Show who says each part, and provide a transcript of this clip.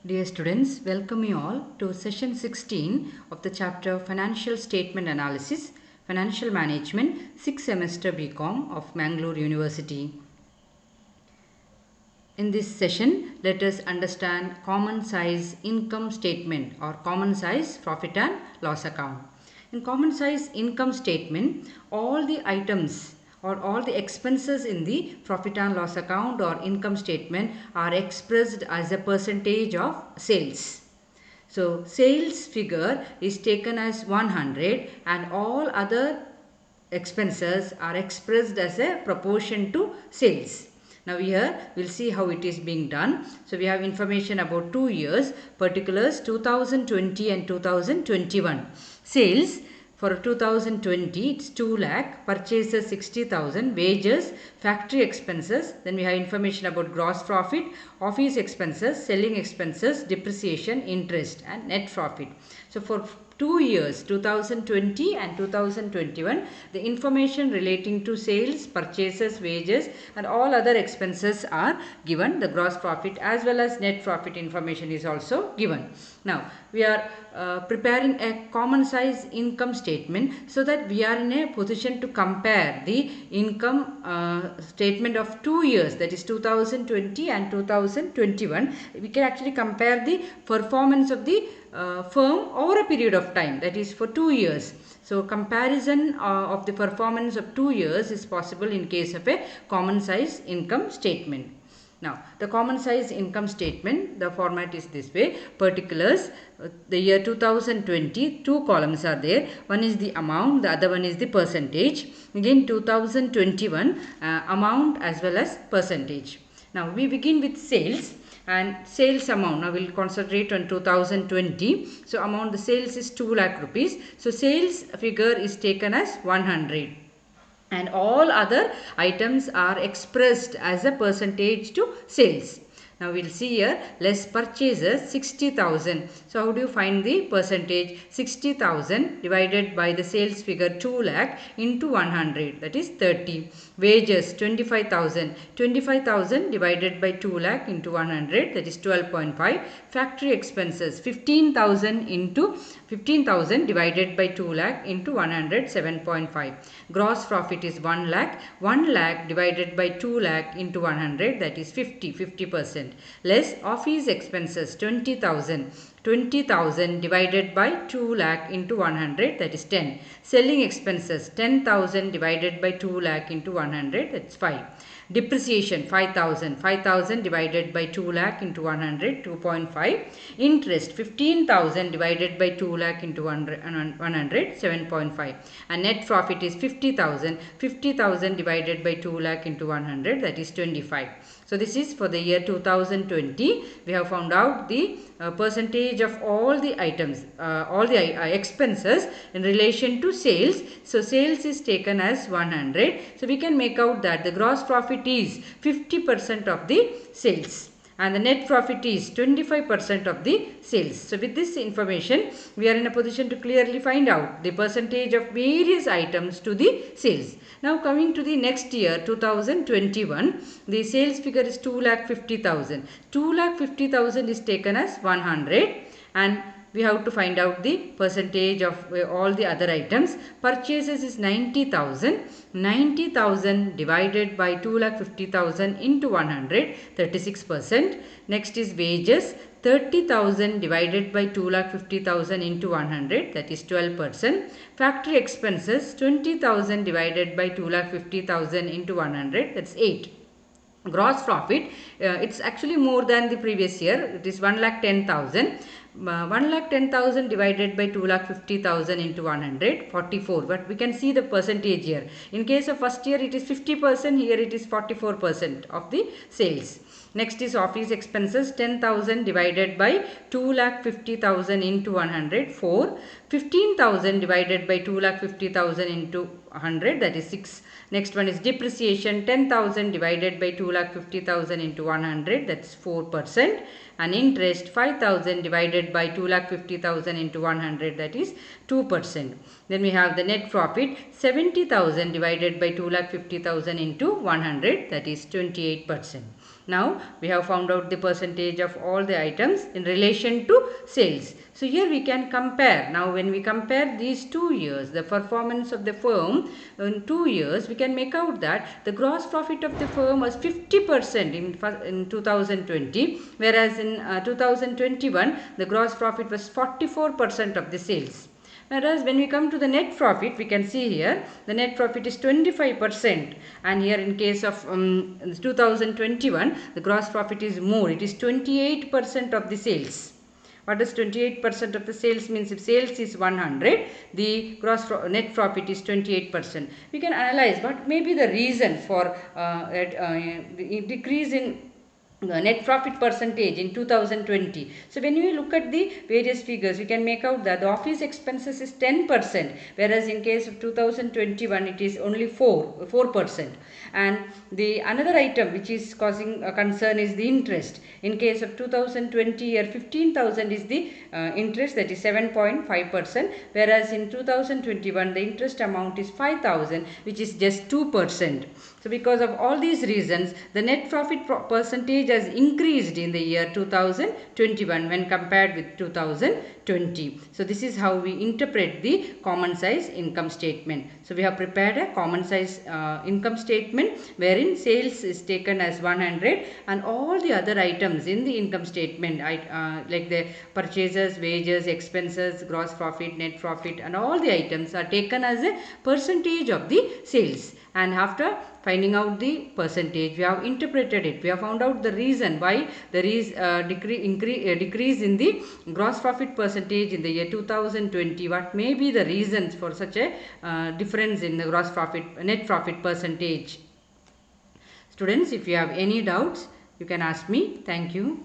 Speaker 1: Dear students, welcome you all to session 16 of the chapter Financial Statement Analysis, Financial Management, 6th semester BCom of Mangalore University. In this session, let us understand common size income statement or common size profit and loss account. In common size income statement, all the items or all the expenses in the profit and loss account or income statement are expressed as a percentage of sales. So sales figure is taken as 100 and all other expenses are expressed as a proportion to sales. Now here we'll see how it is being done. So we have information about 2 years, particulars 2020 and 2021. Sales for 2020 it's 2 lakh, purchases 60,000, wages, factory expenses, then we have information about gross profit, office expenses, selling expenses, depreciation, interest and net profit. So for 2 years 2020 and 2021 the information relating to sales, purchases, wages and all other expenses are given. The gross profit as well as net profit information is also given. Now we are preparing a common size income statement so that we are in a position to compare the income statement of 2 years, that is 2020 and 2021. We can actually compare the performance of the firm over a period of time, that is for 2 years. So comparison of the performance of 2 years is possible in case of a common size income statement. Now the common size income statement, the format is this way. Particulars, the year 2020, 2 columns are there. One is the amount, the other one is the percentage. Again 2021 amount as well as percentage. Now we begin with sales. And sales amount, now we will concentrate on 2020. So amount, the sales is 2 lakh rupees. So sales figure is taken as 100 and all other items are expressed as a percentage to sales. Now we will see here less purchases 60,000. So how do you find the percentage? 60,000 divided by the sales figure 2 lakh into 100, that is 30. Wages 25,000. 25,000 divided by 2 lakh into 100, that is 12.5. Factory expenses 15,000 into 15,000 divided by 2 lakh into 100, 7.5. Gross profit is 1 lakh. 1 lakh divided by 2 lakh into 100, that is 50%. Less office expenses 20,000. 20,000 divided by 2 lakh into 100, that is 10. Selling expenses 10,000 divided by 2 lakh into 100, that's 5. Depreciation 5,000. 5,000 divided by 2 lakh into 100, 2.5. Interest 15,000 divided by 2 lakh into 100, 7.5. And net profit is 50,000. 50,000 divided by 2 lakh into 100, that is 25. So this is for the year 2020. We have found out the percentage of all the items, all the expenses in relation to sales. So sales is taken as 100. So we can make out that the gross profit is 50% of the sales and the net profit is 25% of the sales. So with this information we are in a position to clearly find out the percentage of various items to the sales. Now coming to the next year 2021, the sales figure is 2,50,000. 2,50,000 is taken as 100 and we have to find out the percentage of all the other items. Purchases is 90,000. 90,000 divided by 2,50,000 into 100, 36%. Next is wages. 30,000 divided by 2,50,000 into 100, that is 12%. Factory expenses 20,000 divided by 2,50,000 into 100, that's 8. Gross profit, it's actually more than the previous year. It is 1,10,000. 1,10,000 divided by 2,50,000 into 100, 44. But we can see the percentage here. In case of first year it is 50%, here it is 44% of the sales. Next is office expenses, 10,000 divided by 2,50,000 into 100, 4. 15,000 divided by 2,50,000 into 100, that is 6. Next one is depreciation, 10,000 divided by 2,50,000 into 100, that's 4%. And interest 5,000 divided by 2,50,000 into 100, that is 2%. Then we have the net profit 70,000 divided by 2,50,000 into 100, that is 28%. Now we have found out the percentage of all the items in relation to sales. So here we can compare. Now when we compare these 2 years, the performance of the firm in 2 years, we can make out that the gross profit of the firm was 50% in 2020, whereas in 2021 the gross profit was 44% of the sales. Whereas when we come to the net profit, we can see here the net profit is 25%, and here in case of 2021 the gross profit is more, it is 28% of the sales. What does 28% of the sales means? If sales is 100, the net profit is 28%. We can analyze what may be the reason for decrease in net profit percentage in 2020. So when we look at the various figures, we can make out that the office expenses is 10%, whereas in case of 2021 it is only 4%. And the another item which is causing a concern is the interest. In case of 2020 year, 15,000 is the interest, that is 7.5%, whereas in 2021 the interest amount is 5,000, which is just 2%. So because of all these reasons, the net profit percentage has increased in the year 2021 when compared with 2020. So this is how we interpret the common size income statement. So we have prepared a common size income statement wherein sales is taken as 100 and all the other items in the income statement like the purchases, wages, expenses, gross profit, net profit, and all the items are taken as a percentage of the sales. And after finding out the percentage, we have interpreted it. We have found out the reason why there is a decrease in the gross profit percentage in the year 2020. What may be the reasons for such a difference in the gross profit, net profit percentage? Students, if you have any doubts, you can ask me. Thank you.